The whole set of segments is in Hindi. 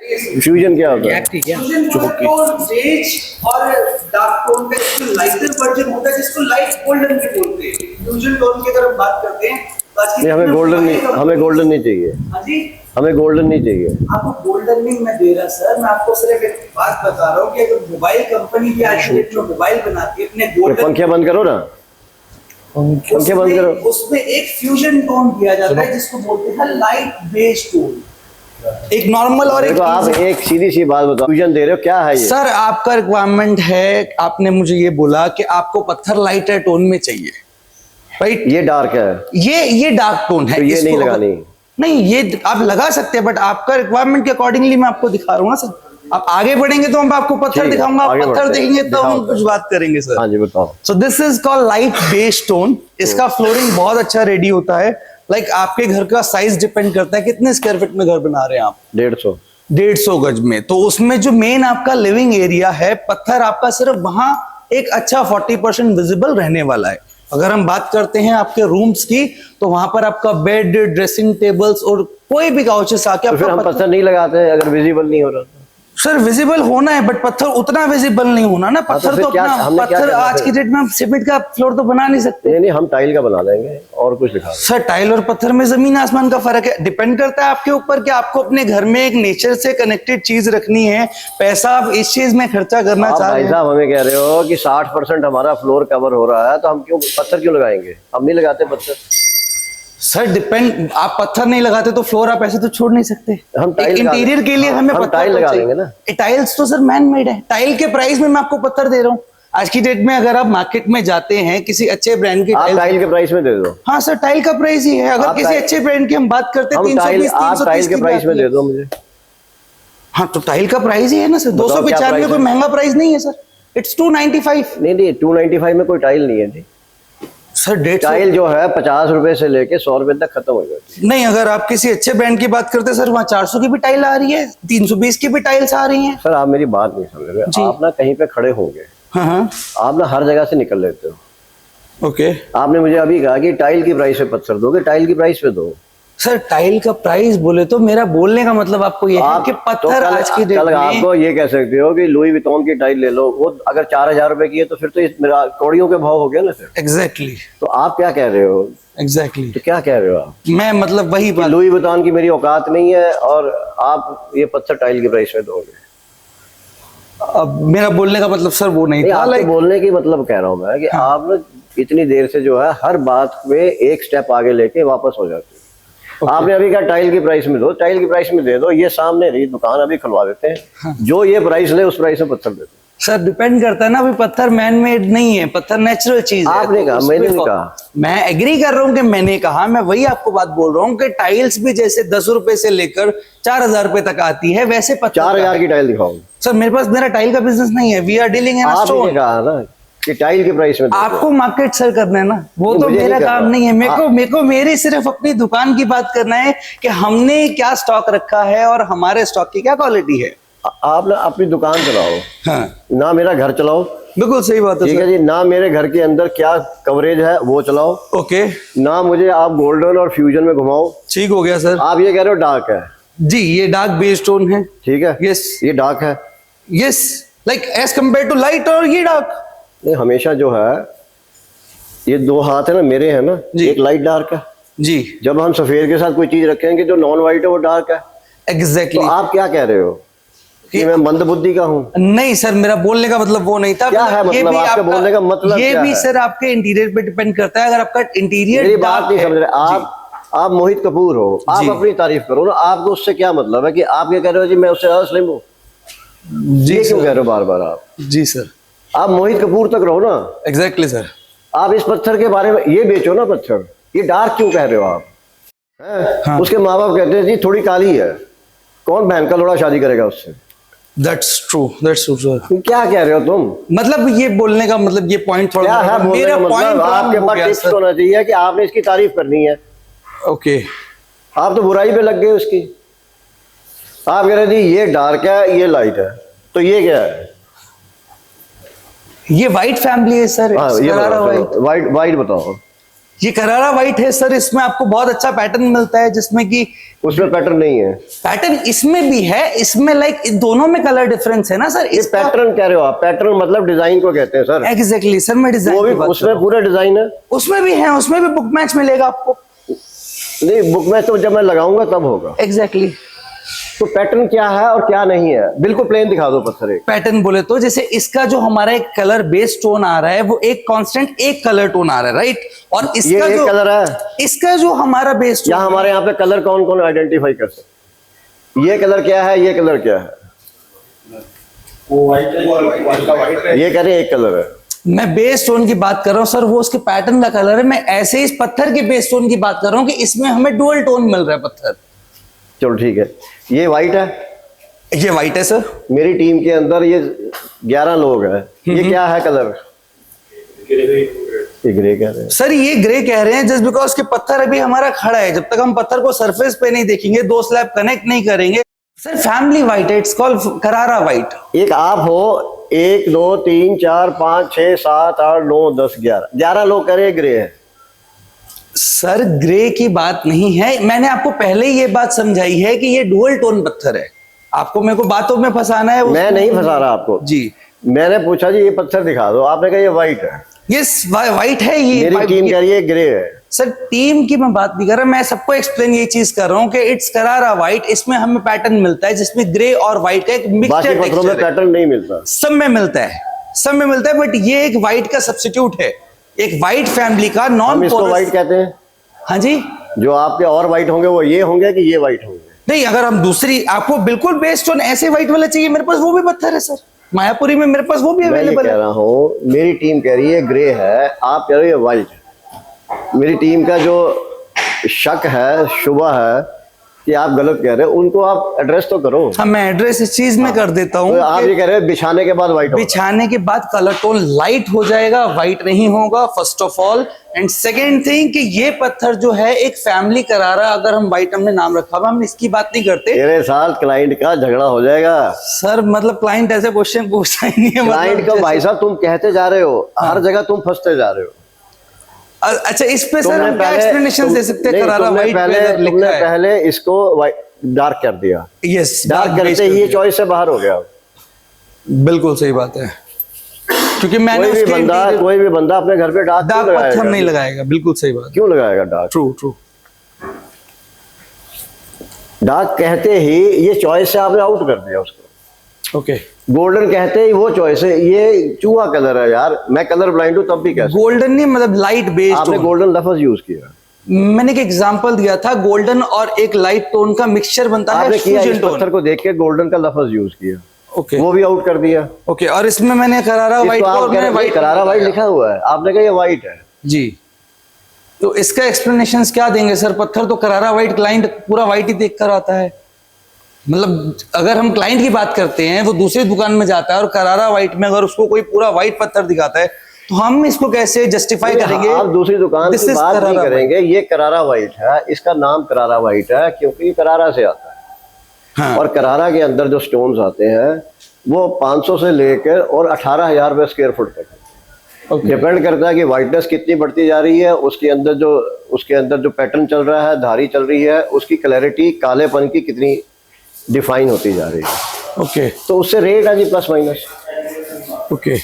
फ्यूजन क्या होता है? फ्यूजन बेज और डार्क टोन का जो लाइटर वर्जन होता है जिसको लाइट गोल्डन भी बोलते हैं। फ्यूजन टोन की तरफ बात करते हैं। नहीं, हमें गोल्डन नहीं, हमें गोल्डन नहीं चाहिए। हाँ जी, हमें गोल्डन नहीं चाहिए। आपको गोल्डन नहीं मैं दे रहा सर, मैं आपको सिर्फ एक बात बता रहा हूँ कि अगर मोबाइल कंपनी भी आज की डेट में मोबाइल बनाती है अपने गोल्डन, पंखे बंद करो ना, पंखे बंद करो। उसमें एक फ्यूजन टोन दिया जाता है जिसको बोलते हैं लाइट बेज टोन। एक नॉर्मल और एक आप एक सीधी सी बात बताओ, फ्यूजन दे रहे हो क्या है ये? सर आपका रिक्वायरमेंट है, आपने मुझे ये बोला कि आपको पत्थर लाइटर टोन में चाहिए, राइट? ये डार्क है, ये डार्क टोन है, तो ये नहीं लगानी। नहीं, ये आप लगा सकते हैं, बट आपका रिक्वायरमेंट के अकॉर्डिंगली मैं आपको दिखा रहा हूँ ना सर। आप आगे बढ़ेंगे तो हम आपको पत्थर दिखाऊंगा, आप पत्थर देखेंगे तो हम कुछ बात करेंगे सर। हाँ जी बताओ। So this is called light beige tone. इसका फ्लोरिंग बहुत अच्छा रेडी होता है। लाइक आपके घर का साइज डिपेंड करता है कितने स्क्वायर फीट में घर बना रहे हैं आप। 150 गज में, तो उसमें जो मेन आपका लिविंग एरिया है, पत्थर आपका सिर्फ वहां एक अच्छा 40% विजिबल रहने वाला है। अगर हम बात करते हैं आपके रूम्स की, तो वहां पर आपका बेड, ड्रेसिंग टेबल्स और कोई भी काउचेस आके तो फिर हम पत्थर नहीं लगाते अगर विजिबल नहीं हो रहा? सर विजिबल होना है, बट पत्थर उतना विजिबल नहीं होना ना। पत्थर तो अपना पत्थर आज की डेट में हम सीमेंट का फ्लोर तो बना नहीं सकते। नहीं, हम टाइल का बना देंगे और कुछ दिखा। सर टाइल और पत्थर में जमीन आसमान का फर्क है। डिपेंड करता है आपके ऊपर कि आपको अपने घर में एक नेचर से कनेक्टेड चीज रखनी है, पैसा आप इस चीज में खर्चा करना चाह रहे हैं। साहब हमें कह रहे हो कि 60% हमारा फ्लोर कवर हो रहा है, तो हम क्यों पत्थर क्यों लगाएंगे? हम नहीं लगाते पत्थर। सर डिपेंड, आप पत्थर नहीं लगाते तो फ्लोर आप ऐसे तो छोड़ नहीं सकते। हम टाइल इंटीरियर के लिए हमें पत्थर टाइल लगा देंगे ना। टाइल्स तो सर मैन मेड है। टाइल के प्राइस में मैं आपको पत्थर दे रहा हूँ। आज की डेट में अगर आप मार्केट में जाते हैं किसी अच्छे ब्रांड की टाइल के प्राइस में दे दो। हाँ सर, टाइल का प्राइस ही है। अगर किसी अच्छे ब्रांड की हम बात करते हैं 320 टाइल के प्राइस में दे दो मुझे। हाँ तो टाइल का प्राइस ही है ना सर। 295 कोई महंगा प्राइस नहीं है सर। इट्स 295। नहीं 295 में कोई टाइल नहीं है सर। टाइल जो है 50 रुपए से लेके 100 रुपए तक खत्म हो जाती है। नहीं, अगर आप किसी अच्छे ब्रांड की बात करते हैं सर, वहाँ 400 की भी टाइल आ रही है, 320 की भी टाइल्स आ रही हैं। सर आप मेरी बात नहीं समझ रहे। आप ना कहीं पे खड़े होंगे, हाँ, आप ना हर जगह से निकल लेते हो। ओके। आपने मुझे अभी कहा कि टाइल की प्राइस पे पत्थर दोगे, टाइल की प्राइस पे दो। सर टाइल का प्राइस बोले तो मेरा बोलने का मतलब आपको ये है कि पत्थर आज की डेट में आपको ये कह सकते हो कि लुई विटॉन की टाइल ले लो, वो अगर 4000 रुपए की है तो फिर तो मेरा कौड़ियों के भाव हो गया ना सर। एग्जैक्टली। तो आप क्या कह रहे हो? एग्जैक्टली तो क्या कह रहे हो आप? मैं मतलब वही बात, लुई विटॉन की मेरी औकात नहीं है और आप ये पत्थर टाइल की प्राइस में दोगे। अब मेरा बोलने का मतलब सर वो नहीं था। लाइक बोलने की मतलब कह रहा हूँ मैं कि आप ना इतनी देर से जो है हर बात में एक स्टेप आगे लेके वापस हो जाते हो। आपने अभी कहा टाइल की प्राइस में दो, टाइल की प्राइस में दे दो। ये सामने रही दुकान, अभी खुलवा देते हैं। जो ये प्राइस ले उस प्राइस में पत्थर देते हैं। सर डिपेंड करता है ना, अभी पत्थर मैन मेड नहीं है, पत्थर नेचुरल चीज है। आपने कहा, मैंने नहीं कहा। मैं एग्री कर रहा हूँ कि मैंने कहा, मैं वही आपको बात बोल रहा हूँ कि टाइल्स भी जैसे 10 रुपए से लेकर 4000 रुपए तक आती है, वैसे 4000 की टाइल दिखाओ। सर मेरे पास, मेरा टाइल का बिजनेस नहीं है। We are dealing in stone. कहा ना कि टाइल के प्राइस में आपको मार्केट सर करना है ना, वो तो मेरा काम नहीं है। मेरे को मेरी सिर्फ अपनी दुकान की बात करना है कि हमने क्या स्टॉक रखा है और हमारे स्टॉक की क्या क्वालिटी है। आप ना अपनी दुकान चलाओ, हाँ, ना मेरा घर चलाओ। बिल्कुल सही बात है। ठीक है जी, ना मेरे घर के अंदर क्या कवरेज है वो चलाओ। ओके। ना मुझे आप गोल्डन और फ्यूजन में घुमाओ। ठीक हो गया सर। आप ये कह रहे हो डार्क है जी, ये डार्क बेस टोन है। ठीक है, यस, ये डार्क है। Yes, like as compare to light, और ये डार्क। नहीं, हमेशा जो है ये दो हाथ है ना मेरे, है ना, एक लाइट डार्क है जी। जब हम सफेद के साथ कोई चीज रखेंगे जो नॉन व्हाइट है वो डार्क है। एग्जैक्टली। तो आप क्या कह रहे हो कि मैं मंदबुद्धि का हूँ? नहीं सर, मेरा बोलने का मतलब वो नहीं था। क्या है मतलब? आपके बोलने का मतलब ये क्या भी है? सर आपके इंटीरियर पे डिपेंड करता है। अगर आपका इंटीरियर, मेरी बात नहीं समझ रहे आप मोहित कपूर हो, आप अपनी तारीफ करो ना। आपको उससे क्या मतलब है कि आप ये कह रहे हो जी मैं उससे ज्यादा स्लिम हूँ? जी क्यों कह रहे हो बार बार आप? जी सर, आप मोहित कपूर तक रहो ना। Exactly sir. आप इस पत्थर के बारे में ये बेचो ना, पत्थर ये डार्क क्यों कह रहे हो आप? हाँ। उसके माँ बाप कहते हैं जी थोड़ी काली है, कौन बहन का लोड़ा शादी करेगा उससे? That's true sir। क्या कह रहे हो तुम? मतलब ये बोलने का मतलब, ये पॉइंट थोड़ा क्या है बोलने का मतलब? आपके पास टिप्स होना चाहिए कि आपने इसकी तारीफ करनी है। ओके। आप तो बुराई पे लग गए उसकी। आप कह रहे जी ये डार्क है ये लाइट है, तो ये क्या है? ये वाइट फैमिली है सर। हाँ, ये वाइट बताओ। ये करारा व्हाइट है सर, इसमें आपको बहुत अच्छा पैटर्न मिलता है, जिसमें कि उसमें पैटर्न नहीं है। पैटर्न इसमें भी है, इसमें लाइक दोनों में कलर डिफरेंस है ना सर। ये पैटर्न कह रहे हो आप? पैटर्न मतलब डिजाइन को कहते हैं सर। एग्जैक्टली सर, मैं डिजाइन वो भी उसमें पूरा डिजाइन है। उसमें भी है, उसमें भी बुक मैच मिलेगा आपको। नहीं, बुक मैच तो जब मैं लगाऊंगा तब होगा। एग्जैक्टली तो पैटर्न क्या है और क्या नहीं है, बिल्कुल प्लेन दिखा दो पत्थर एक। पैटर्न बोले तो जैसे इसका जो हमारा एक कलर बेस टोन आ रहा है वो एक कांस्टेंट एक कलर टोन आ रहा है, राइट। और इसका ये जो कलर है, इसका जो हमारा बेस टोन, या हमारे यहाँ पे कलर कौन कौन आइडेंटिफाई कर सकते? ये कलर क्या है, ये कलर क्या है? वो व्हाइट है, ये कह रहे हैं एक कलर है। मैं बेस टोन की बात कर रहा हूँ सर, वो उसके पैटर्न का कलर है। मैं ऐसे ही इस पत्थर के बेस टोन की बात कर रहा हूँ कि इसमें हमें डुअल टोन मिल रहा है पत्थर। चलो ठीक है, ये व्हाइट है, ये व्हाइट है सर। मेरी टीम के अंदर ये 11 लोग हैं। ये क्या है कलर? ये ग्रे कह रहे हैं सर ये ग्रे कह रहे हैं जस्ट बिकॉज के पत्थर अभी हमारा खड़ा है। जब तक हम पत्थर को सरफेस पे नहीं देखेंगे, दो स्लैब कनेक्ट नहीं करेंगे सर। फैमिली व्हाइट है, इट्स कॉल्ड करारा व्हाइट। एक आप हो, 1 2 3 4 5 6 7 8 9 10 11 लोग कह रहे हैं ग्रे है। सर ग्रे की बात नहीं है, मैंने आपको पहले ही ये बात समझाई है कि ये डुअल टोन पत्थर है। आपको मेरे को बातों में फंसाना है। मैं नहीं फंसा रहा आपको जी। मैंने पूछा जी ये पत्थर दिखा दो, आपने कहा ये व्हाइट है। यस व्हाइट है ये। मेरी टीम कह रही है ग्रे है। सर टीम की मैं बात नहीं कर रहा, मैं सबको एक्सप्लेन ये चीज कर रहा हूँ कि इट्स करारा व्हाइट। इसमें हमें पैटर्न मिलता है जिसमें ग्रे और व्हाइट का एक बाकी मिक्सचर पत्थरों में पैटर्न नहीं मिलता। सब में मिलता है, सब में मिलता है, बट ये एक व्हाइट का सब्स्टिट्यूट है, एक व्हाइट फैमिली का नॉन। हम इसको व्हाइट कहते हैं। हाँ जी। जो आपके और व्हाइट होंगे वो ये होंगे कि ये व्हाइट होंगे? नहीं, अगर हम दूसरी आपको बिल्कुल बेस्ड ऑन ऐसे व्हाइट वाला चाहिए, मेरे पास वो भी पत्थर है सर, मायापुरी में मेरे पास वो भी मैं ये अवेलेबल कह है। रहा हूँ, मेरी टीम कह रही है ग्रे है, आप कह रहे हो व्हाइट है। मेरी टीम का जो शक है, शुबा है कि आप गलत कह रहे हो, उनको आप एड्रेस तो करो। हाँ, मैं एड्रेस इस चीज में कर देता हूँ। तो आप ये कह रहे हो बिछाने के बाद व्हाइट होगा। बिछाने के बाद कलर टोन लाइट हो जाएगा, व्हाइट नहीं होगा, first of all. And second thing कि ये पत्थर जो है एक फैमिली करारा, अगर हम व्हाइट हमने नाम रखा हुआ, हम इसकी बात नहीं करते। तेरे साथ क्लाइंट का झगड़ा हो जाएगा सर। मतलब क्लाइंट ऐसे क्वेश्चन पूछता ही नहीं है। क्लाइंट को भाई साहब तुम कहते जा रहे हो, हर जगह तुम फंसते जा रहे हो। अच्छा, इस पे सर हम क्या एक्सप्लेनेशन दे सकते हैं? करारा व्हाइट तुमने पहले इसको डार्क कर दिया। यस, डार्क करते ही ये चॉइस से बाहर हो गया। बिल्कुल सही बात है, क्योंकि मैंने कोई भी बंदा अपने घर पे डार्क पत्थर नहीं लगाएगा। बिल्कुल सही बात। क्यों लगाएगा डार्क? ट्रू। डार्क कहते ही ये चॉइस से आपने आउट कर दिया उसको। ओके। गोल्डन कहते ही वो चॉइस है। ये चूहा कलर है यार, मैं कलर ब्लाइंड हूं तब भी कह सकता हूं। गोल्डन नहीं, मतलब लाइट बेस्ड। आपने गोल्डन लफ्ज यूज किया। मैंने एक एग्जांपल दिया था, गोल्डन और एक लाइट टोन का मिक्सचर बनता है, आपने किया, फ्यूजन इस टोन। पत्थर को देख के गोल्डन का लफ्ज यूज किया। ओके। वो भी आउट कर दिया। ओके, और इसमें मैंने करारा व्हाइट इसको आप कह रहे हैं करारा व्हाइट लिखा हुआ है, आपने कहा ये व्हाइट है। जी। तो इसका एक्सप्लेनेशंस क्या देंगे सर? पत्थर तो करारा व्हाइट, क्लाइंट पूरा व्हाइट ही देख कर आता है। मतलब अगर हम क्लाइंट की बात करते हैं, वो दूसरी दुकान में जाता है और करारा व्हाइट में अगर उसको कोई पूरा व्हाइट पत्थर दिखाता है, तो हम इसको कैसे जस्टिफाई करेंगे? आप दूसरी दुकान की बात नहीं करेंगे। ये करारा व्हाइट है, इसका नाम करारा व्हाइट है क्योंकि ये करारा से आता है। हाँ। और करारा के अंदर जो स्टोन्स आते हैं वो 500 से लेकर और 18,000 रुपए स्क्वायर फुट तक है। डिपेंड करता है कि व्हाइटनेस कितनी बढ़ती जा रही है, उसके अंदर जो पैटर्न चल रहा है, धारी चल रही है, उसकी क्लैरिटी, कालेपन की कितनी डिफाइन होती जा रही है। ओके। तो उससे रेट है जी plus minus. Okay,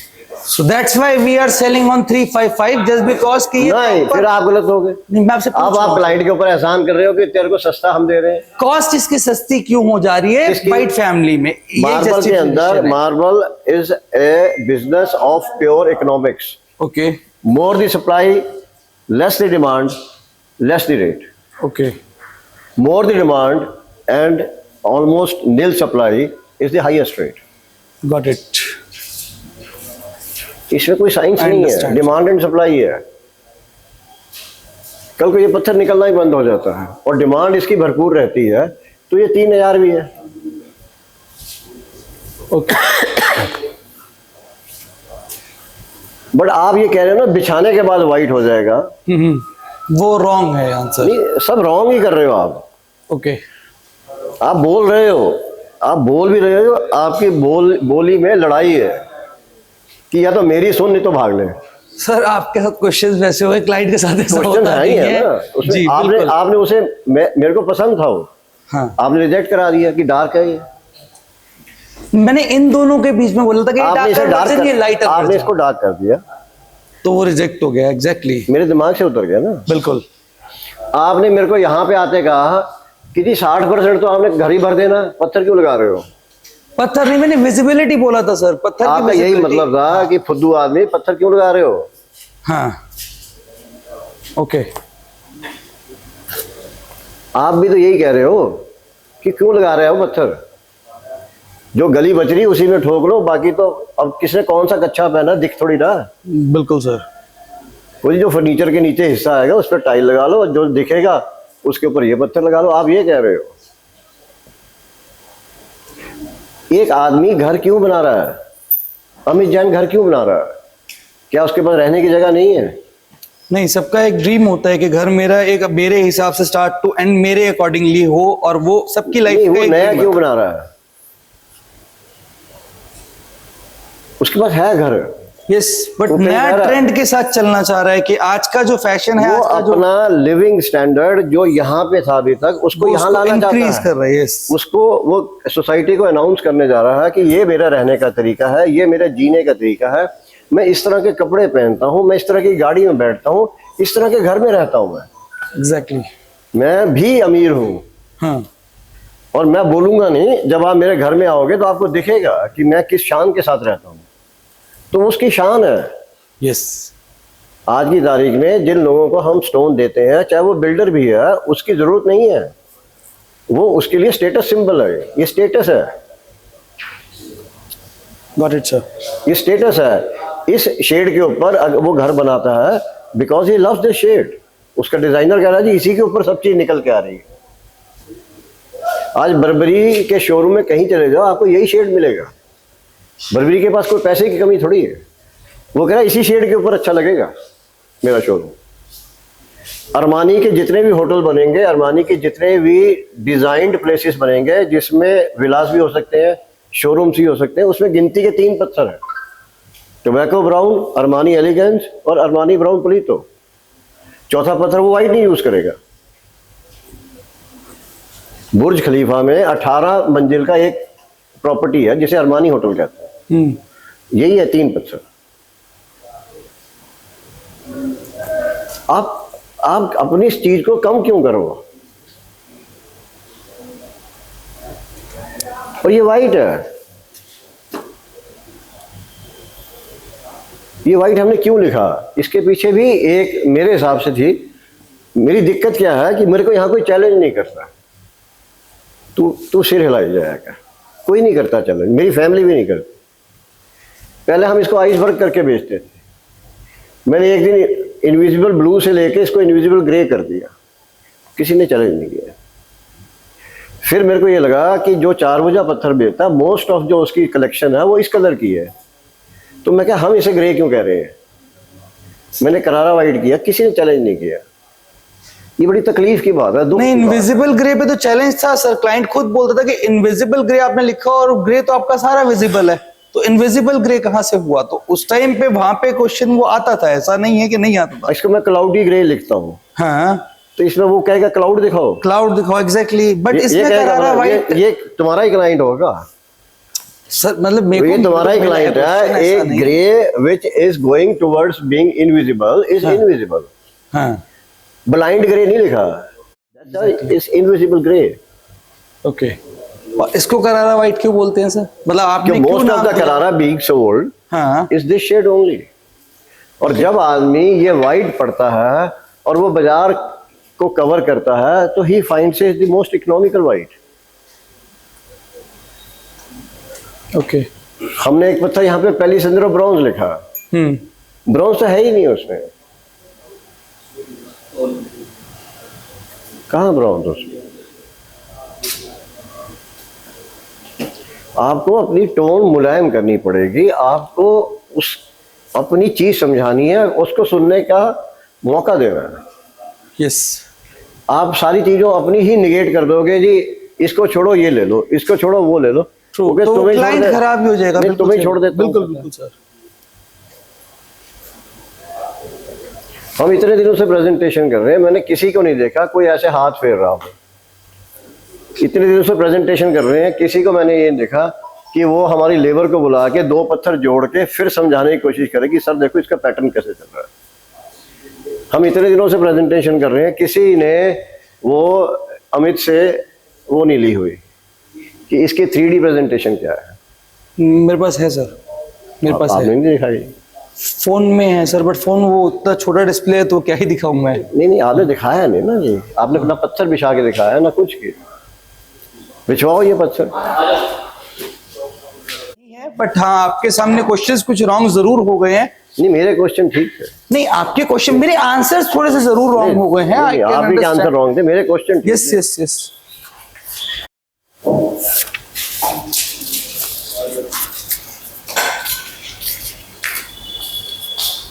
so that's why we are selling on 355 just because कि नहीं, फिर आप गलत हो गए। नहीं, मैं आपसे अब आप क्लाइंट के ऊपर एहसान कर रहे हो कि तेरे को सस्ता हम दे रहे हैं। कॉस्ट इसकी सस्ती क्यों हो जा रही है व्हाइट फैमिली में? मार्बल के अंदर, marble is a business of pure economics. Okay. More the supply, less the demand, less the rate. Okay. More the demand and almost nil supply is the highest rate. Got it. इसमें कोई साइंस नहीं है, डिमांड एंड सप्लाई है। कल को ये पत्थर निकलना ही बंद हो जाता है और डिमांड इसकी भरपूर रहती है, तो ये 3,000 भी है। ओके। बट आप ये कह रहे हो ना बिछाने के बाद व्हाइट हो जाएगा, वो रॉन्ग है आंसर। नहीं, सब रॉन्ग ही कर रहे हो आप। ओके। आप बोल रहे हो, आप बोल भी रहे हो, आपकी बोली में लड़ाई है कि या तो मेरी सुन नहीं तो भाग ले। सर आपके साथ क्वेश्चंस वैसे हुए, क्लाइंट के साथ ऐसा क्वेश्चन होता है ही नहीं है ना है। उसमें। जी आपने बिल्कुल। आपने उसे मेरे को पसंद था वो, हाँ, आपने रिजेक्ट करा दिया कि डार्क है ये। मैंने इन दोनों के बीच में बोला था कि आपने इसे डार्क ये लाइटर, आपने इसको डार्क कर दिया, तो वो रिजेक्ट हो गया। एग्जैक्टली, मेरे दिमाग से उतर गया ना। बिल्कुल। आपने मेरे को यहाँ पे आते कहा कि जी 60% तो आपने घर ही भर देना, पत्थर क्यों लगा रहे हो? पत्थर नहीं, मैंने विजिबिलिटी बोला था सर, पत्थर की आपका यही visibility। मतलब था कि फुद्दू आदमी पत्थर क्यों लगा रहे हो? हाँ, ओके। आप भी तो यही कह रहे हो कि क्यों लगा रहे हो पत्थर, जो गली बच रही उसी में ठोक लो, बाकी तो अब किसने कौन सा कच्चा पहना दिख थोड़ी रहा। बिल्कुल सर। कोई जो फर्नीचर के नीचे हिस्सा आएगा उस पर टाइल लगा लो, जो दिखेगा उसके ऊपर ये पत्थर लगा लो। आप ये कह रहे हो। एक आदमी घर क्यों बना रहा है? अमित जैन घर क्यों बना रहा है? क्या उसके पास रहने की जगह नहीं है? नहीं, सबका एक ड्रीम होता है कि घर मेरा एक मेरे हिसाब से स्टार्ट टू एंड मेरे अकॉर्डिंगली हो, और वो सबकी लाइफ नहीं, का वो एक नया dream क्यों है। बना रहा है? उसके पास है घर, यस, बट वो कहीं नया रह रहा है। ट्रेंड के साथ चलना चाह रहा है कि आज का जो फैशन है, वो आज का जो अपना लिविंग स्टैंडर्ड जो यहाँ पे था अभी तक उसको यहाँ लाना चाहता इंक्रीज है। कर रहा है। यस, उसको वो सोसाइटी को अनाउंस करने जा रहा है कि ये मेरा रहने का तरीका है, ये मेरा जीने का तरीका है, मैं इस तरह के कपड़े पहनता हूँ, मैं इस तरह की गाड़ी में बैठता हूँ, इस तरह के घर में रहता हूँ, मैं एग्जैक्टली। मैं भी अमीर हूँ। हाँ, और मैं बोलूंगा नहीं, जब आप मेरे घर में आओगे तो आपको दिखेगा कि मैं किस शान के साथ रहता हूँ। तो उसकी शान है। यस, आज की तारीख में जिन लोगों को हम स्टोन देते हैं, चाहे वो बिल्डर भी है, उसकी जरूरत नहीं है, वो उसके लिए स्टेटस सिंबल है। ये स्टेटस है, गॉट इट सर। ये स्टेटस है। इस शेड के ऊपर वो घर बनाता है because he loves this shade. उसका डिजाइनर कह रहा है जी इसी के ऊपर सब चीज निकल के आ रही है। आज बर्बरी के शोरूम में कहीं चले जाओ, आपको यही शेड मिलेगा। बर्बरी के पास कोई पैसे की कमी थोड़ी है, वो कह रहा है इसी शेड के ऊपर अच्छा लगेगा मेरा शोरूम। अरमानी के जितने भी होटल बनेंगे, अरमानी के जितने भी डिजाइंड प्लेसेस बनेंगे जिसमें विलास भी हो सकते हैं, शोरूम्स भी हो सकते हैं, उसमें गिनती के 3 पत्थर हैं, टोबैको ब्राउन, अरमानी एलिगेंस और अरमानी ब्राउन पुलितो। चौथा पत्थर वो वाइट नहीं यूज करेगा। बुर्ज खलीफा में 18 मंजिल का एक प्रॉपर्टी है जिसे अरमानी होटल कहते हैं, यही है 3 पत्थर। आप अपनी इस चीज को कम क्यों करो? और ये वाइट है, ये वाइट हमने क्यों लिखा? इसके पीछे भी एक मेरे हिसाब से थी। मेरी दिक्कत क्या है कि मेरे को यहाँ कोई चैलेंज नहीं करता। तू सिर हिलाई जाएगा, कोई नहीं करता चैलेंज, मेरी फैमिली भी नहीं करती। पहले हम इसको आइसबर्ग करके बेचते थे। मैंने एक दिन इनविजिबल ब्लू से लेके इसको इनविजिबल ग्रे कर दिया, किसी ने चैलेंज नहीं किया। फिर मेरे को ये लगा कि जो 4 भुजा पत्थर बेचता, मोस्ट ऑफ जो उसकी कलेक्शन है वो इस कलर की है, तो मैं क्या हम इसे ग्रे क्यों कह रहे हैं? मैंने करारा वाइट किया, किसी ने चैलेंज नहीं किया। ये बड़ी तकलीफ की बात है, दुख नहीं, की बात है। इनविजिबल ग्रे पे तो चैलेंज था सर। क्लाइंट खुद बोलता था कि इनविजिबल ग्रे आपने लिखा और ग्रे तो आपका सारा विजिबल है, तो इनविजिबल ग्रे कहां से हुआ? तो उस टाइम पे वहां पे क्वेश्चन वो आता था, ऐसा नहीं है कि नहीं आता था। इसको मैं क्लाउडी ग्रे लिखता हूँ, हाँ, तो इसमें वो कहेगा क्लाउड दिखाओ, क्लाउड दिखाओ। एग्जैक्टली, बट ये इसमें कहेगा करारा वाइट। ये तुम्हारा ही क्लाइंट होगा, सर मतलब मेरे ये को तुम्हारा ही क्लाइंट है। एक grey which is going towards being invisible is invisible. हाँ, ब्लाइंड ग्रे नहीं लिखा, इज इनविजिबल ग्रे। ओके। और इसको करारा वाइट क्यों बोलते हैं सर? मतलब आपने क्यों मोस्ट ऑफ नाम द दिया? करारा बीइंग सोल्ड हाँ, इज दिस शेड ओनली। और जब आदमी ये वाइट पड़ता है और वो बाजार को कवर करता है, तो he finds it the most economical white. Okay. हमने एक पत्थर यहाँ पे पहली संद्रो ब्रॉन्ज लिखा, ब्रॉन्ज तो है ही नहीं उसमें, कहाँ ब्रॉन्ज उसमें? आपको अपनी टोन मुलायम करनी पड़ेगी, आपको उस अपनी चीज समझानी है, उसको सुनने का मौका देना है। यस, आप सारी चीजों अपनी ही निगेट कर दोगे, जी इसको छोड़ो ये ले लो, इसको छोड़ो वो ले लो, तो तुम्हें क्लाइंट खराब भी हो जाएगा। तुम्हें छोड़ देता हूं। बिल्कुल बिल्कुल सर। हम इतने दिनों से प्रेजेंटेशन कर रहे हैं, मैंने किसी को नहीं देखा कोई ऐसे हाथ फेर रहा हो। इतने दिनों से प्रेजेंटेशन कर रहे हैं, किसी को मैंने ये नहीं देखा कि वो हमारी लेबर को बुला के 2 पत्थर जोड़ के फिर समझाने की कोशिश करे कि सर देखो इसका पैटर्न कैसे चल रहा है। हम इतने दिनों से प्रेजेंटेशन कर रहे हैं, किसी ने वो अमित से वो नहीं ली हुई कि इसकी 3D प्रेजेंटेशन क्या है। मेरे पास है सर, मेरे पास आपने है, नहीं दिखाई? फोन में है सर, बट फोन वो उतना छोटा डिस्प्ले है तो क्या ही दिखाऊं मैं। नहीं आपने दिखाया नहीं ना जी, आपने अपना पत्थर बिछा के दिखाया ना, कुछ की बिछवाओ ये पत्थर। बट हाँ, आपके सामने क्वेश्चंस कुछ रॉन्ग जरूर हो गए हैं। नहीं मेरे क्वेश्चन ठीक है। नहीं, आपके क्वेश्चन, मेरे आंसर्स थोड़े से जरूर रॉन्ग हो गए हैं। नहीं, आपके आंसर रॉन्ग थे, मेरे क्वेश्चन ठीक यस थे। Yes yes.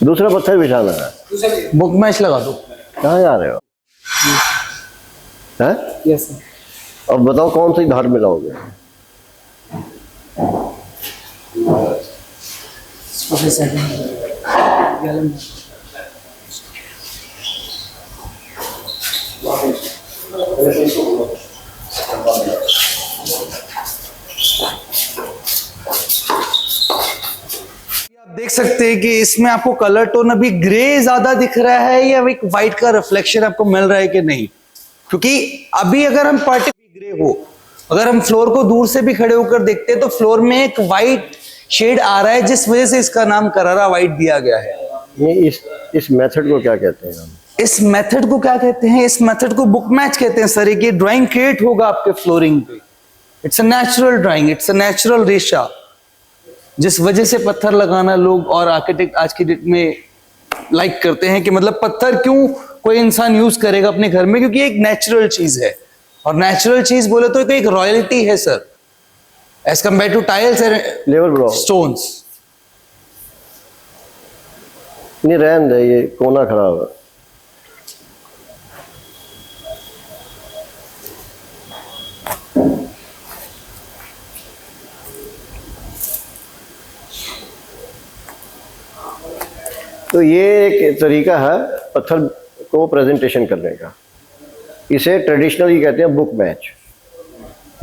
दूसरा पत्थर बिछाना है। बुक मैच लगा दो। कहाँ जा रहे हो? हैं? Yes sir. अब बताओ कौन सी धार मिलाओगे? आप देख सकते हैं कि इसमें आपको कलर टोन अभी ग्रे ज्यादा दिख रहा है या एक व्हाइट का रिफ्लेक्शन आपको मिल रहा है कि नहीं, क्योंकि अभी अगर हम पार्टिकुलर ग्रे हो, अगर हम फ्लोर को दूर से भी खड़े होकर देखते हैं तो फ्लोर में एक व्हाइट शेड आ रहा है, जिस वजह से इसका नाम करारा व्हाइट दिया गया है। ये इस मेथड को क्या कहते हैं हम? इस मेथड को क्या कहते हैं? इस मेथड को बुक मैच कहते हैं सर। एक ड्राइंग क्रिएट होगा आपके फ्लोरिंग पे। It's a natural drying, it's a natural रेशा, जिस वजह से पत्थर लगाना लोग और आर्किटेक्ट आज की डेट में लाइक करते हैं कि मतलब पत्थर क्यों कोई इंसान यूज करेगा अपने घर में, क्योंकि एक नेचुरल चीज है। और नेचुरल चीज बोले तो एक रॉयल्टी है sir, as compare to tiles and level bro stones. नहीं रहने दे, ये कोना खराब है। तो ये एक तरीका है पत्थर को प्रेजेंटेशन करने का। इसे ट्रेडिशनली कहते हैं बुक मैच।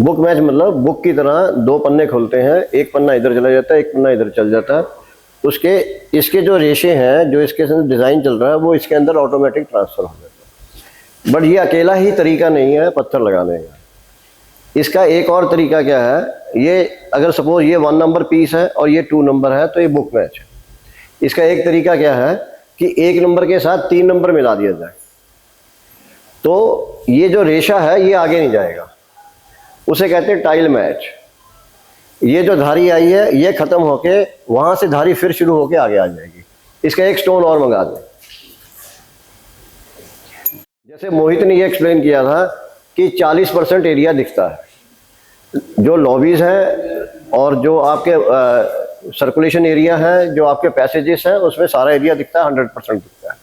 बुक मैच मतलब बुक की तरह 2 पन्ने खोलते हैं, एक पन्ना इधर चला जाता है, एक पन्ना इधर चल जाता है। उसके इसके जो रेशे हैं, जो इसके अंदर डिज़ाइन चल रहा है, वो इसके अंदर ऑटोमेटिक ट्रांसफ़र हो जाता है। बट ये अकेला ही तरीका नहीं है पत्थर लगाने का। इसका एक और तरीका क्या है, ये अगर सपोज ये 1 नंबर पीस है और ये 2 नंबर है तो ये बुक मैच है। इसका एक तरीका क्या है कि 1 नंबर के साथ 3 नंबर मिला दिया जाए, तो ये जो रेशा है ये आगे नहीं जाएगा, उसे कहते हैं टाइल मैच। ये जो धारी आई है ये खत्म होके वहां से धारी फिर शुरू होके आगे आ जाएगी। इसका एक स्टोन और मंगा दें। जैसे मोहित ने ये एक्सप्लेन किया था कि 40% एरिया दिखता है, जो लॉबीज है और जो आपके सर्कुलेशन एरिया है, जो आपके पैसेजेस हैं, उसमें सारा एरिया दिखता है, 100% दिखता है।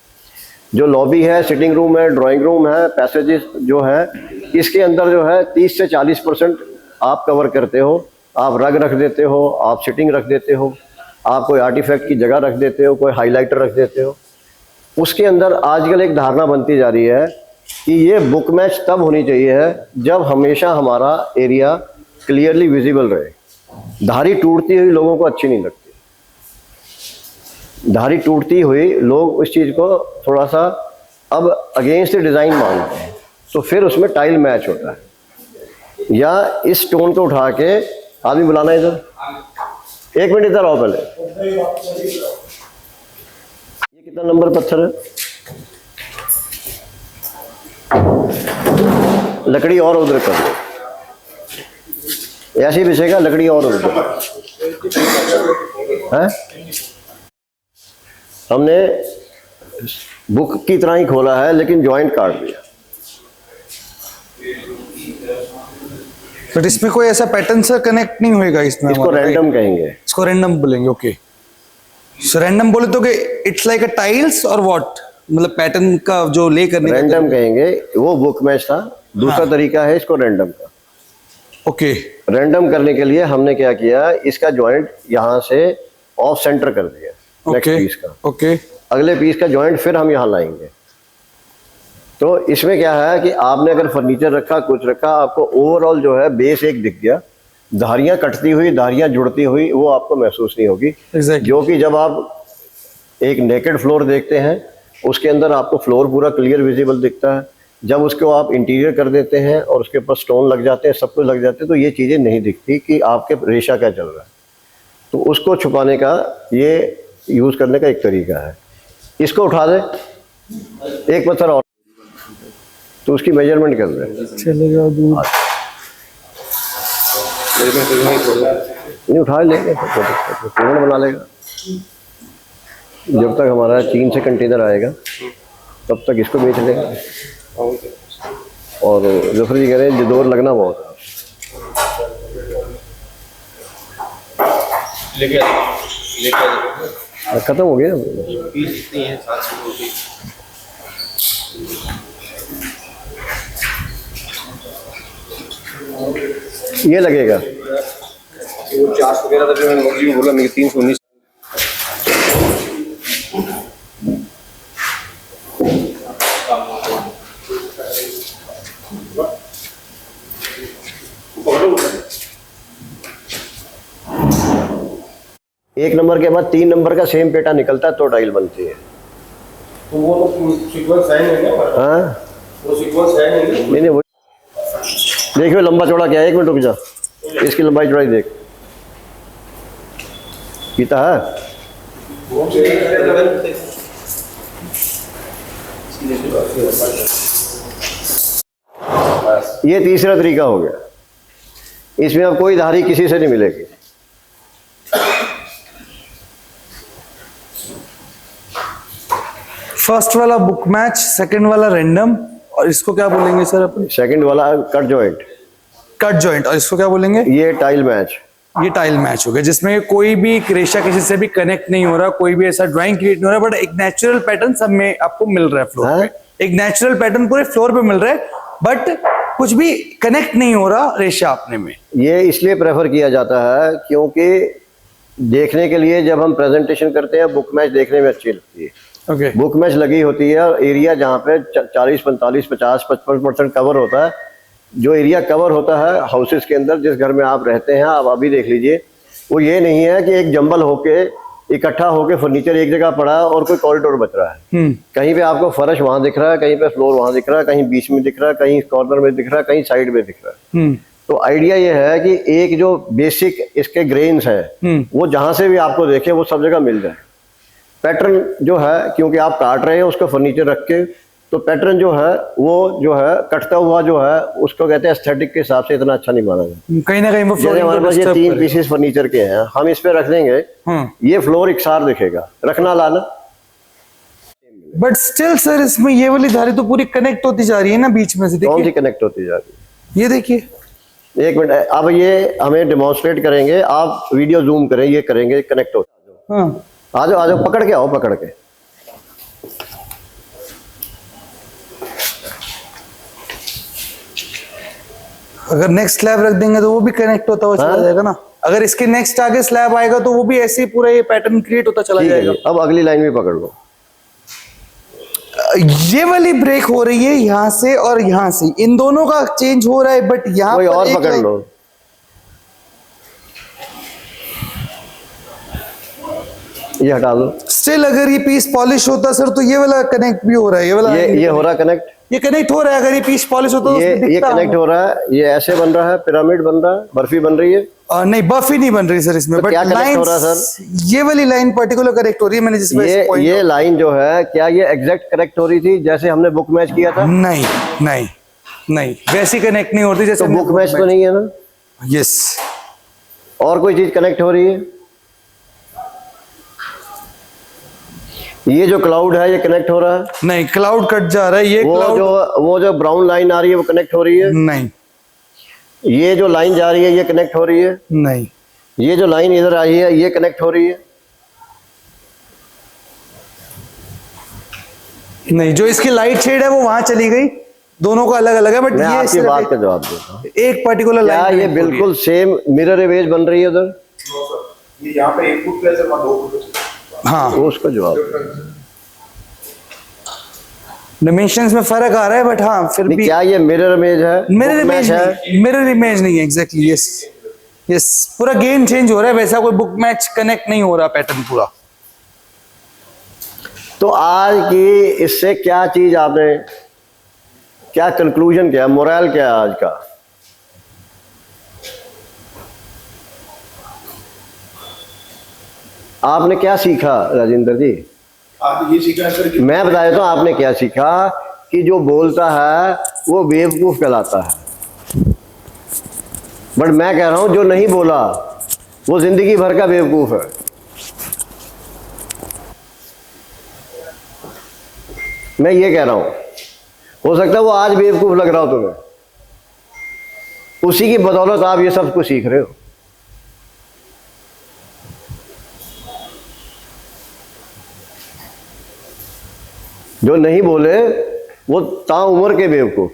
जो लॉबी है, सिटिंग रूम है, ड्राइंग रूम है, पैसेजेस जो है, इसके अंदर जो है 30 से 40% आप कवर करते हो। आप रग रख देते हो, आप सिटिंग रख देते हो, आप कोई आर्टिफैक्ट की जगह रख देते हो, कोई हाइलाइटर रख देते हो। उसके अंदर आजकल एक धारणा बनती जा रही है कि ये बुक मैच तब होनी चाहिए है जब हमेशा हमारा एरिया क्लियरली विजिबल रहे। धारी टूटती हुई लोगों को अच्छी नहीं लगती। धारी टूटती हुई लोग उस चीज़ को थोड़ा सा अब अगेंस्ट डिज़ाइन मानते हैं, तो फिर उसमें टाइल मैच होता है। या इस स्टोन को उठा के आदमी बुलाना इधर, 1 मिनट इधर आओ पहले। ये कितना नंबर पत्थर है? लकड़ी और उधर कर दो, ऐसे ही बिछेगा, लकड़ी और उधर है। हमने बुक की तरह ही खोला है लेकिन जॉइंट काट दिया। बट इसमें कोई ऐसा पैटर्न से कनेक्ट नहीं होएगा इसमें? इसको रैंडम कहेंगे। इसको रैंडम बोलेंगे, ओके। सो रैंडम बोले तो कि इट्स लाइक अ टाइल्स और व्हाट, मतलब पैटर्न का जो ले करने रैंडम कहेंगे। वो बुक मैच था। दूसरा तरीका है इसको रैंडम का। ओके। रैंडम करने के लिए हमने क्या किया, इसका जॉइंट यहाँ से ऑफ सेंटर कर दिया नेक्स्ट पीस का। ओके। अगले पीस का जॉइंट फिर हम यहाँ लाएंगे। तो इसमें क्या है कि आपने अगर फर्नीचर रखा, कुछ रखा, आपको ओवरऑल जो है बेस एक दिख गया, धारियाँ कटती हुई, धारियाँ जुड़ती हुई वो आपको महसूस नहीं होगी। Exactly. जो कि जब आप एक नेकेड फ्लोर देखते हैं उसके अंदर आपको फ्लोर पूरा क्लियर विजिबल दिखता है। जब उसको आप इंटीरियर कर देते हैं और उसके ऊपर स्टोन लग जाते हैं, सब कुछ लग जाते हैं, तो ये चीज़ें नहीं दिखती कि आपके रेशा क्या चल रहा है। तो उसको छुपाने का ये यूज़ करने का एक तरीका है। इसको उठा दे, एक पत्थर और, तो उसकी मेजरमेंट कर दे। चलेगा दूर। नहीं उठा लेंगे, पेमेंट बना लेगा। जब तक हमारा चीन से कंटेनर आएगा तब तक इसको बेच लेगा। और जफर जी कह रहे हैं जोर लगना बहुत है। खत्म हो गया ये लगेगा। वो 400 वगैरह था, मैंने मर्जी में बोला, मेरे 319। एक नंबर के बाद 3 नंबर का सेम पेटा निकलता है तो टाइल बनती है। तो वो तो सीक्वेंस है नहीं ना? हाँ वो सीक्वेंस है नहीं। नहीं वो देखिए लंबा चौड़ा क्या है। एक मिनट रुक जा, इसकी लंबाई चौड़ाई देख, पीता है। ये तीसरा तरीका हो गया। इसमें अब कोई धारी किसी से नहीं मिलेगी। फर्स्ट वाला बुक मैच, सेकंड वाला रैंडम, और इसको क्या बोलेंगे सर अपन? सेकंड वाला कट जॉइंट। Cut joint. और इसको क्या बोलेंगे? ये टाइल मैच। ये टाइल मैच हो गया, जिसमें कोई भी रेशा किसी से भी कनेक्ट नहीं हो रहा, कोई भी ऐसा ड्राइंग क्रिएट नहीं हो रहा, बट एक नेचुरल पैटर्न सब में आपको मिल रहा है फ्लोर पे। एक नेचुरल पैटर्न पूरे फ्लोर पे मिल रहा है, बट कुछ भी कनेक्ट नहीं हो रहा रेशा अपने में। ये इसलिए प्रेफर किया जाता है क्योंकि देखने के लिए जब हम प्रेजेंटेशन करते हैं बुक मैच देखने में अच्छी लगती है। ओके। बुक मैच लगी होती है और एरिया जहाँ पे 40, 45, 50, 55% कवर होता है। जो एरिया कवर होता है हाउसेस के अंदर, जिस घर में आप रहते हैं, आप अभी देख लीजिए, वो ये नहीं है कि एक जंबल होके इकट्ठा होके फर्नीचर एक जगह पड़ा और कोई कॉरिडोर बच रहा है। कहीं पे आपको फर्श वहां दिख रहा है, कहीं पे फ्लोर वहां दिख रहा है, कहीं बीच में दिख रहा है, कहीं कॉर्नर में दिख रहा है, कहीं साइड में दिख रहा है। तो आइडिया ये है कि एक जो बेसिक इसके ग्रेन्स है वो जहां से भी आपको देखे वो सब जगह मिल जाए। पैटर्न जो है, क्योंकि आप काट रहे हैं उसका फर्नीचर रख के, तो पैटर्न जो है वो जो है कटता हुआ जो है उसको कहते हैं एस्थेटिक के हिसाब से इतना अच्छा नहीं माना जाता। कहीं ना कहीं वो जैसे हमारे पास ये 3 पीसेस फर्नीचर के हैं, हम इस पे रख देंगे, ये फ्लोर इकसार दिखेगा, रखना लाना। बट स्टिल सर इसमें ये वाली धारी तो पूरी कनेक्ट होती जा रही है ना बीच में से। कौन सी कनेक्ट होती जा रही है? ये देखिए, एक मिनट, अब ये हमें डेमोन्स्ट्रेट करेंगे, आप वीडियो जूम करें, ये करेंगे कनेक्ट हो। आ जाओ आ जाओ, पकड़ के आओ, पकड़ के। अगर नेक्स्ट स्लैब रख देंगे तो वो भी कनेक्ट होता हुआ चला जाएगा ना। अगर इसके नेक्स्ट आगे स्लैब आएगा तो वो भी ऐसे ही पूरा ये पैटर्न क्रिएट होता चला जाएगा। अब अगली लाइन भी पकड़ लो। ये वाली ब्रेक हो रही है यहाँ से और यहाँ से, इन दोनों का चेंज हो रहा है, बट यहाँ कोई और पकड़ लो। ये हटा दो। स्टिल अगर ये पीस पॉलिश होता सर तो ये वाला कनेक्ट भी हो रहा है, ये वाला ये हो रहा कनेक्ट, ये कनेक्ट हो रहा है। अगर ये पीस पॉलिश होता तो ये कनेक्ट हो रहा है, ये ऐसे बन रहा है, पिरामिड बन रहा है, बर्फी बन रही है। नहीं बर्फी नहीं बन रही सर इसमें, बट क्या कनेक्ट हो रहा है सर? ये वाली लाइन पर्टिकुलर कनेक्ट हो रही है। मैंने जिसमें ये लाइन जो है, क्या ये एग्जैक्ट कनेक्ट हो रही थी जैसे हमने बुक मैच किया था? नहीं नहीं नहीं, वैसी कनेक्ट नहीं होती जैसे बुक मैच तो नहीं है ना? यस। और कोई चीज कनेक्ट हो रही है? ये जो क्लाउड है ये कनेक्ट हो रहा है? नहीं, क्लाउड कट जा रहा है। ये वो जो ब्राउन लाइन आ रही है वो कनेक्ट हो रही है? नहीं। ये जो लाइन जा रही है ये कनेक्ट हो रही है? नहीं। ये जो लाइन इधर आई है ये कनेक्ट हो रही है? नहीं, जो इसकी लाइट शेड है वो वहां चली गई, दोनों का अलग अलग है। बट मैं ये आपकी बात का जवाब देता हूँ। एक पर्टिकुलर क्या ये बिल्कुल सेम मिरर इमेज बन रही है उधर? ये यहाँ पे 1 फुट पे है, 2 फुट। हाँ, तो उसका जवाब डिमेंशंस में फर्क आ रहा है, बट हाँ फिर नहीं, भी क्या ये मिरर इमेज है? मिरर Book इमेज match है? नहीं, मिरर इमेज नहीं है एग्जैक्टली। यस यस, पूरा गेम चेंज हो रहा है, वैसा कोई बुक मैच कनेक्ट नहीं हो रहा पैटर्न पूरा। तो आज की इससे क्या चीज आपने, क्या कंक्लूजन, क्या मोरल, क्या आज का? आपने क्या सीखा राजेंद्र जी? आप ये सीखना सर कि मैं बता देता हूं आपने क्या सीखा, कि जो बोलता है वो बेवकूफ कहलाता है। बट मैं कह रहा हूं जो नहीं बोला वो जिंदगी भर का बेवकूफ है। मैं ये कह रहा हूं, हो सकता है वो आज बेवकूफ लग रहा हो तुम्हें, उसी की बदौलत आप ये सब कुछ सीख रहे हो। जो नहीं बोले वो ताउम्र के बेवकूफ।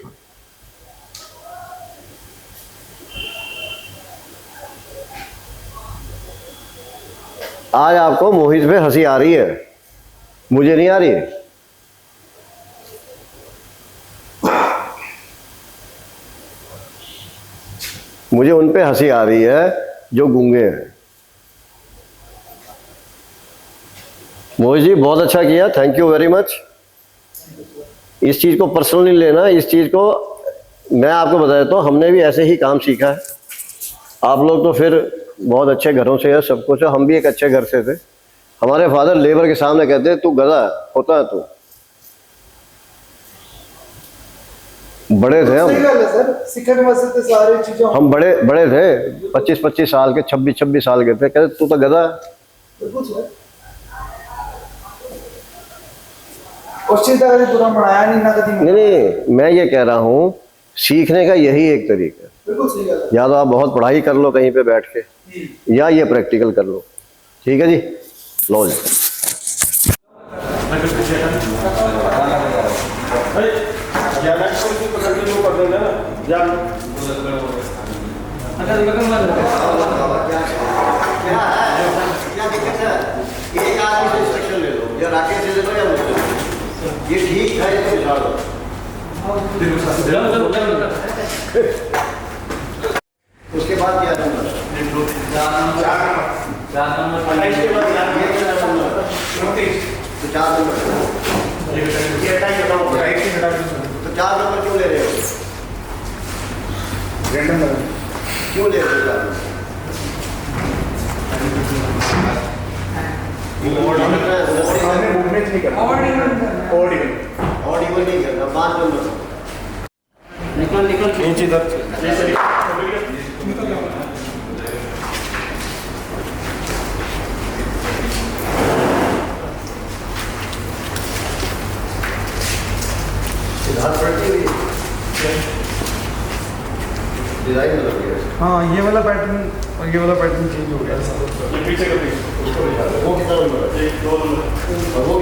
आज आपको मोहित पे हंसी आ रही है, मुझे नहीं आ रही है। मुझे उन पे हंसी आ रही है जो गूंगे हैं। मोहित जी बहुत अच्छा किया, थैंक यू वेरी मच। इस चीज को पर्सनली लेना, इस चीज को मैं आपको बता देता हूँ, हमने भी ऐसे ही काम सीखा है। आप लोग तो फिर बहुत अच्छे घरों से है, सब कुछ है, हम भी एक अच्छे घर से थे। हमारे फादर लेबर के सामने कहते तू गधा होता है, तू बड़े थे हम। सही गल है सर, सीखने वास्ते सारी चीजें हम बड़े बड़े थे, 25-25 साल के, 26-26 साल के थे, कहते तू तो गधा है। बिल्कुल सर। उस चीज का कभी बुरा मनाया नहीं ना कभी। नहीं, मैं ये कह रहा हूँ सीखने का यही एक तरीका है। बिल्कुल सही गल है। या तो आप बहुत पढ़ाई कर लो कहीं पे बैठ के, या ये प्रैक्टिकल कर लो। ठीक है जी, लो जी। एक आदमी से इंस्ट्रक्शन ले लो, या राकेश से ले लो या मुझसे। ये ठीक है, ये बिगाड़ दो। उसके बाद क्या नंबर? 4 नंबर। 4 नंबर। इसके बाद ये क्या नंबर? 4 नंबर। तो 4 नंबर क्यों ले रहे हो? क्यों ले रहे हो 4 नंबर? मूवमेंट नहीं करना। और इवन नहीं करना। 5 नंबर। निकल नीचे इधर डिजाइन बदल गया। हाँ, ये वाला पैटर्न और ये वाला पैटर्न चेंज हो गया। पीछे का पीछे उसको दिखा दो। वो कितना नंबर है? 2 नंबर। और वो